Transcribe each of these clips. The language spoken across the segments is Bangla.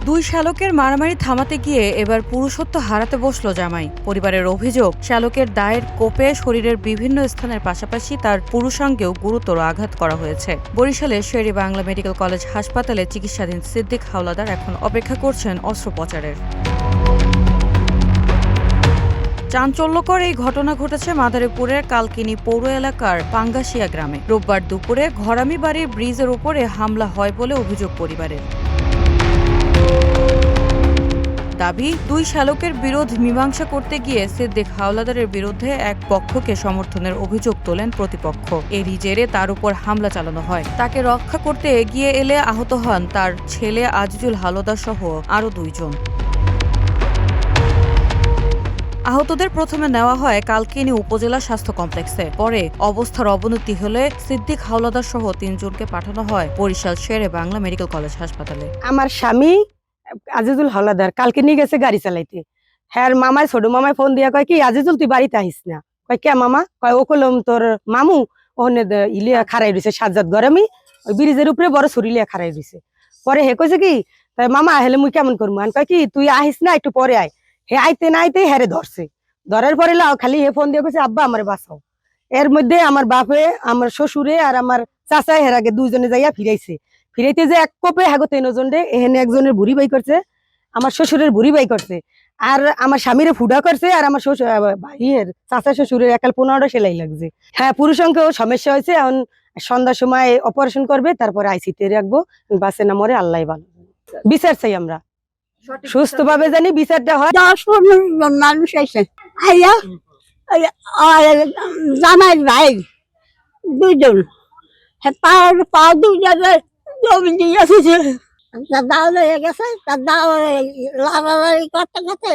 দুই শ্যালকের মারামারি থামাতে গিয়ে এবার পুরুষত্ব হারাতে বসল জামাই। পরিবারের অভিযোগ, শ্যালকের দায়ের কোপে শরীরের বিভিন্ন স্থানের পাশাপাশি তার পুরুষাঙ্গেও গুরুতর আঘাত করা হয়েছে। বরিশালের শের-ই বাংলা মেডিকেল কলেজ হাসপাতালে চিকিৎসাধীন সিদ্দিক হাওলাদার এখন অপেক্ষা করছেন অস্ত্রোপচারের। চাঞ্চল্যকর এই ঘটনা ঘটেছে মাদারীপুরের কালকিনি পৌর এলাকার পাঙ্গাশিয়া গ্রামে। রোববার দুপুরে ঘরামি বাড়ির ব্রিজের উপরে হামলা হয় বলে অভিযোগ পরিবারের। দাবি, দুই শ্যালকের বিরোধ মীমাংসা করতে গিয়ে সিদ্দিক হাওলাদারের বিরুদ্ধে এক পক্ষকে সমর্থনের অভিযোগ তোলেন প্রতিপক্ষ। এরই জেরে তার উপর হামলা চালানো হয়। তাকে রক্ষা করতে এগিয়ে এলে আহত হন তার ছেলে আজিজুল হাওলাদার সহ আরও দুইজন। আহতদের প্রথমে নেওয়া হয় কালকিনি উপজেলা স্বাস্থ্য কমপ্লেক্সে। পরে অবস্থার অবনতি হলে সিদ্দিক হাওলাদার সহ তিনজনকে পাঠানো হয় বরিশাল শের-ই বাংলা মেডিকেল কলেজ হাসপাতালে। আমার স্বামী আজিজুল হাওলাদার কালকে নিয়ে গেছে গাড়ি চালাইতে। হ্যাঁ, মামায় ছোট মামায় ফোন দিয়া কয় কি আজিজুল তুই বাড়িতে আহিস না। কয় কে মামা? কয় ও কলম তোর মামু ওখানে ইলিয়া খারাই রয়েছে সাজ্জাদ গরমি ওই ব্রিজের উপরে বড় ছুরিলিয়া খারাই রয়েছে। পরে হে কইছে কি তাই মামা হেলে মুই কেমন করবো? কয় কি তুই আহিস না, একটু পরে আয়। হে আইতে না আইতে হেরে ধরছে। ধরার পরে খালি হে ফোন দিয়ে কইছে আব্বা আমার বাঁচাও। এর মধ্যে আমার বাপে, আমার শ্বশুরে আর আমার চাচা এর আগে দুইজনে যাইয়া ফিরাইছে। ফিরাইতে যে এক কোপে হাগো তিনজন রে এখানে একজনের বুড়ি বাই করছে, আমার শ্বশুরের বুড়ি বাই করছে, আর আমার স্বামীরে ফুডা করছে, আর আমার শ্বশুর ভাইয়ের চাচা শ্বশুরের একাল 15টা সেলাই লাগছে। হ্যাঁ, পুরুষাঙ্কেও সমস্যা হয়েছে। এখন সন্ধ্যার সময় অপারেশন করবে, তারপরে আইসিতে রাখবো। বাসে না মরে আল্লাহ ভালো। বিচার চাই আমরা, সুস্থ ভাবে জানি বিচারটা হয়। 10-15 জন মানুষ আছে আইয়া জামাই ভাই দুজন পাও দুই জায়গায় জমি দিয়েছে। তার দাও লেগে গেছে, তার দাও লাভাবাড়ি করতে করতে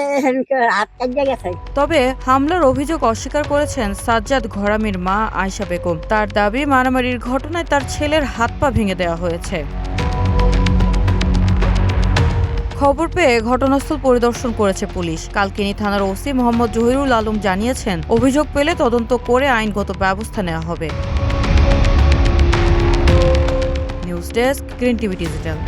হাত কাটে গেছে। তবে হামলার অভিযোগ অস্বীকার করেছেন সাজ্জাদ ঘরামির মা আয়শা বেগম। তার দাবি, মারামারির ঘটনায় তার ছেলের হাত পা ভেঙে দেওয়া হয়েছে। খবর পেয়ে ঘটনাস্থল পরিদর্শন করেছে পুলিশ। কালকিনি থানার ওসি মোহাম্মদ জহিরুল আলম জানিয়েছেন, অভিযোগ পেলে তদন্ত করে আইনগত ব্যবস্থা নেওয়া হবে। News desk, green TV digital.